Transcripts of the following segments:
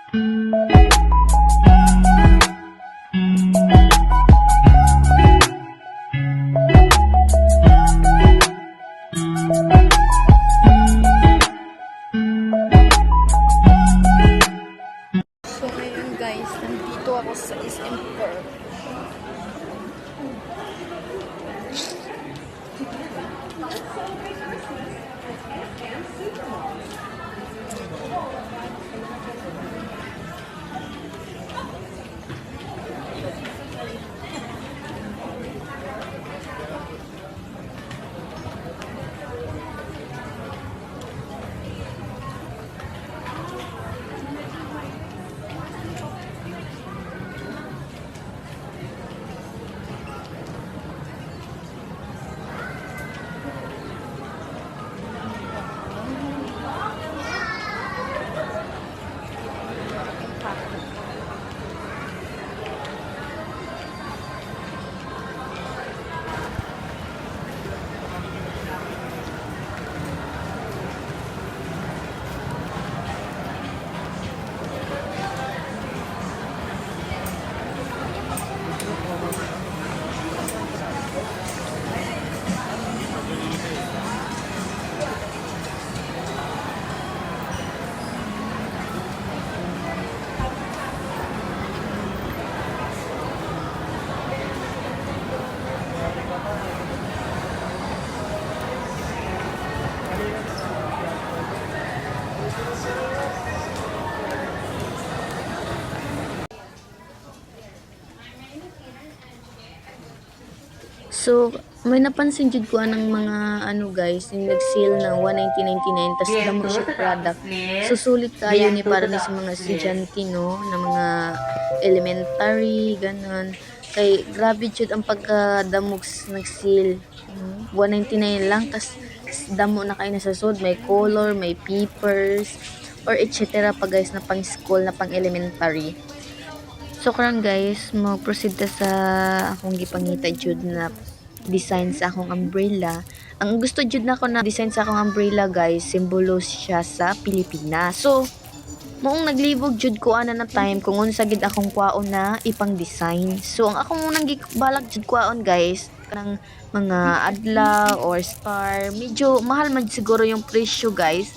So ngayon guys, nandito ako sa SM Park. So, may napansin jud ko ng mga ano guys, yung nag-sale ng 190.99 tas damo siya product. So, sulit kayo ni para ni sa mga estudyante no, na mga elementary ganun. Kay grabe jud ang pagkadamog nag-sale. 199 lang tas damo na kayo na sa sud, may color, may papers or etc. pa guys na pang school na pang elementary. So karon guys, mo-proceed ta sa akong gipangita jud na design sa akong umbrella. Ang gusto jud nako na design sa akong umbrella guys, simbolo siya sa Pilipinas. So moong naglibog jud ko ana na time kung unsa gid akong kwaon na ipang design. So ang akong unang gibalak jud kwaon guys, kanang mga adlaw or star, medyo mahal man siguro yung presyo guys.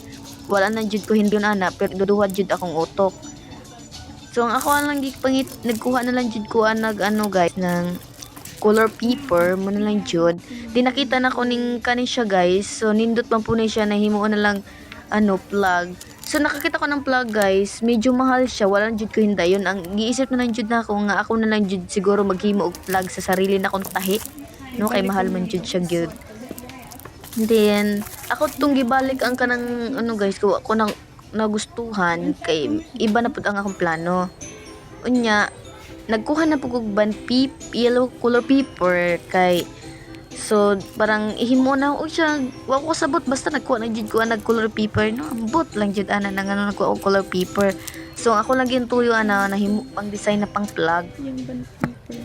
Wala na jud ko hindon ana, pero duduhad jud akong utok. So, ang ako lang nagkuha na lang jud ko ano guys, ng color paper, mo na lang jud. Di nakita na ko ning kanin siya guys. So, nindot man po na siya, nahimuon na lang, plug. So, nakakita ko ng plug guys, medyo mahal siya, wala jud ko hindayon. Ang giisip na lang jud na ako, nga ako na lang jud siguro maghimo og plug sa sarili na kong tahi. No, kay mahal man jud siya gyud. Then, ako tong gibalik ang kanang, guys, ko ako nang nagustuhan kay iba na pud ang akong plano. Unya, nagkuha na pug og yellow color paper kay so parang ihimo na og siya wa ko sabot basta nagkuha na jud ko nag color paper no ambot lang jud ana nang ano nagkuha og color paper. So ako lang gintuyo ana nahimo pang design na pang plug.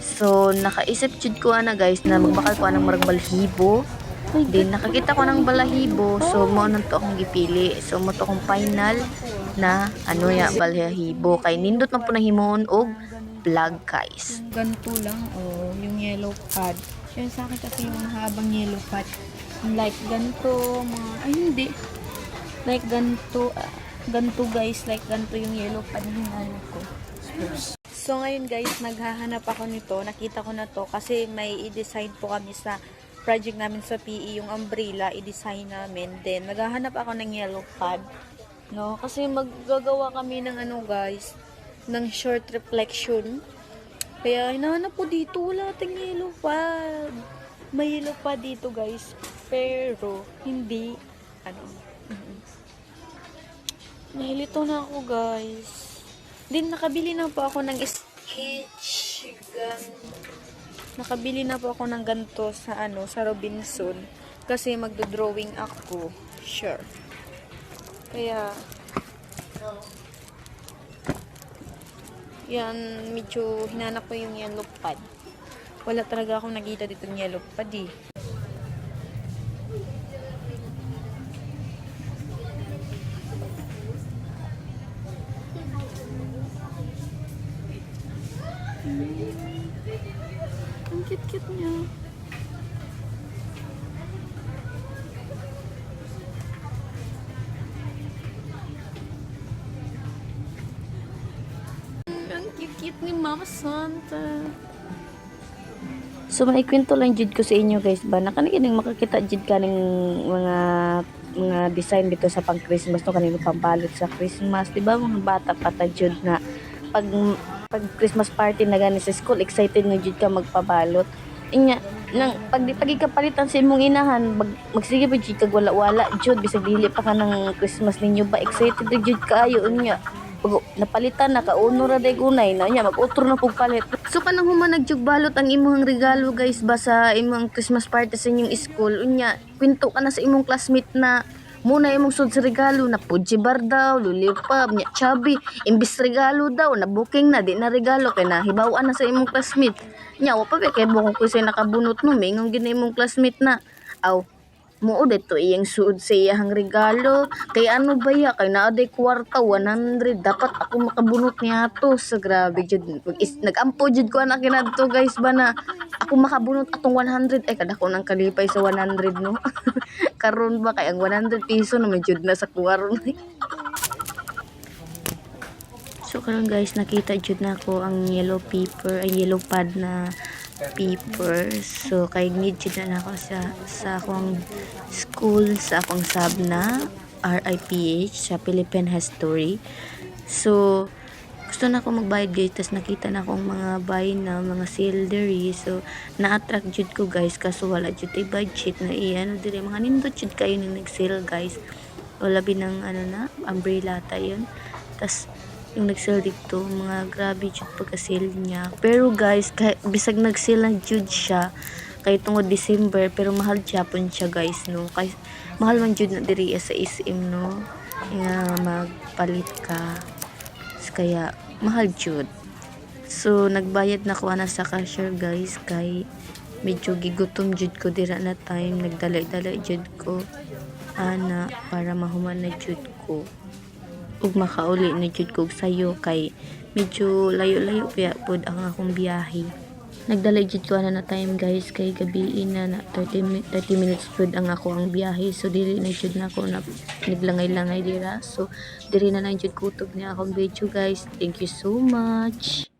So nakaisip jud ko ana guys na magbakal ko anang murag balahibo. Then nakakita ko ng balahibo, so mo nang to akong gipili. So mo to akong final na balahibo kay nindot man po nahimon og plug guys. Ganito lang yung yellow pad. Yan sa akin kasi yung mahabang yellow pad. Like ganito, hindi. Like ganito, ganito guys, like ganito yung yellow pad ng ano ko. So ngayon guys, naghahanap ako nito. Nakita ko na to kasi may i-design po kami sa project namin sa PE, yung umbrella, i-design namin. Then, naghahanap ako ng yellow pad. No? Kasi maggagawa kami ng guys, ng short reflection. Kaya, hinahanap ko dito, wala tayong yellow pad. May yellow pad dito guys. Pero, hindi, nahilito na ako guys. Then, nakabili na po ako ng sketch gun. Nakabili na po ako ng ganito sa sa Robinson kasi magdo-drawing ako, sure. Kaya yan, medyo hinanap ko yung yellow pad. Wala talaga akong nakita dito ng yellow pad eh. Ang cute-cute niya. Ang cute-cute ni Mama Santa. So maikwento lang jud ko sa inyo guys ba na kani makakita jud kaning mga design dito sa pang Christmas no kanino pambalot sa Christmas, di ba mga bata pa ta jud na pag Christmas party na gani sa school excited na jud ka magpabalot. Inya nang pag ka palitan sa imong inahan magsige pa jud kag wala-wala jud bisag dili pa ka ng Christmas ninyo ba excited na jud kaayo unya. Pag napalitan na kauno ra day gunay na nya mag-utro na pug palit. So kanang human nagjugbalot ang imong regalo guys ba sa imong Christmas party sa inyong school unya kwento ka na sa imong classmate na muna imong sud sa regalo na Puji Bar daw, Lollipop, nya Chubby, imbis regalo daw na booking na di na regalo kay nahibaw-an na sa imong classmate. Nya wa pa kay mo ko say nakabunot no mingong gini imong classmate na. Aw Muod ito iyang suod sa iyang regalo. Kay ano ba ya? Kay naa day kwarta 100. Dapat ako makabunot niya to. Sa grabe jud. Nagampo jud ko anak kinadto guys ba na ako makabunot atong 100. Ay kada ko nang kalipay sa 100 no. Karon ba kay ang 100 piso na may jud na sa kuwaron. So karon guys nakita jud na ko ang yellow paper, ay yellow pad na paper. So kay need jud na ako sa akong school, sa akong sub na RIPH sa Philippine History. So gusto na ako magbayad guys, tas nakita na akong mga buy na mga salery. So na-attract jud ko guys kaso wala jud tay budget na iyan dire mga nindot jud kayo ning nag-sale guys. Wala binang ano na umbrella ta yun. Tas yung nag-sale dito, mga grabe jud pagka-sale niya. Pero guys, bisag nag-sale lang jud siya kay tungod December, pero mahal Japon siya guys, no. Kay mahal man jud na diri sa SM, no. Nga magpalit ka. Kaya mahal jud. So nagbayad na ko ana sa cashier guys kay medyo gigutom jud ko dira na time, nagdala-dala jud ko ana para mahuman na jud ko. Ug makauli na jud ko sayo kay medyo layo-layo pa pod ang akong biyahe. Nagdala jud ko na time guys kay gabi na 30 minutes jud ang ako ang biyahe. So dili na jud na ako na naglangay-langay dira. So diri na lang jud kutog ni akong video guys. Thank you so much.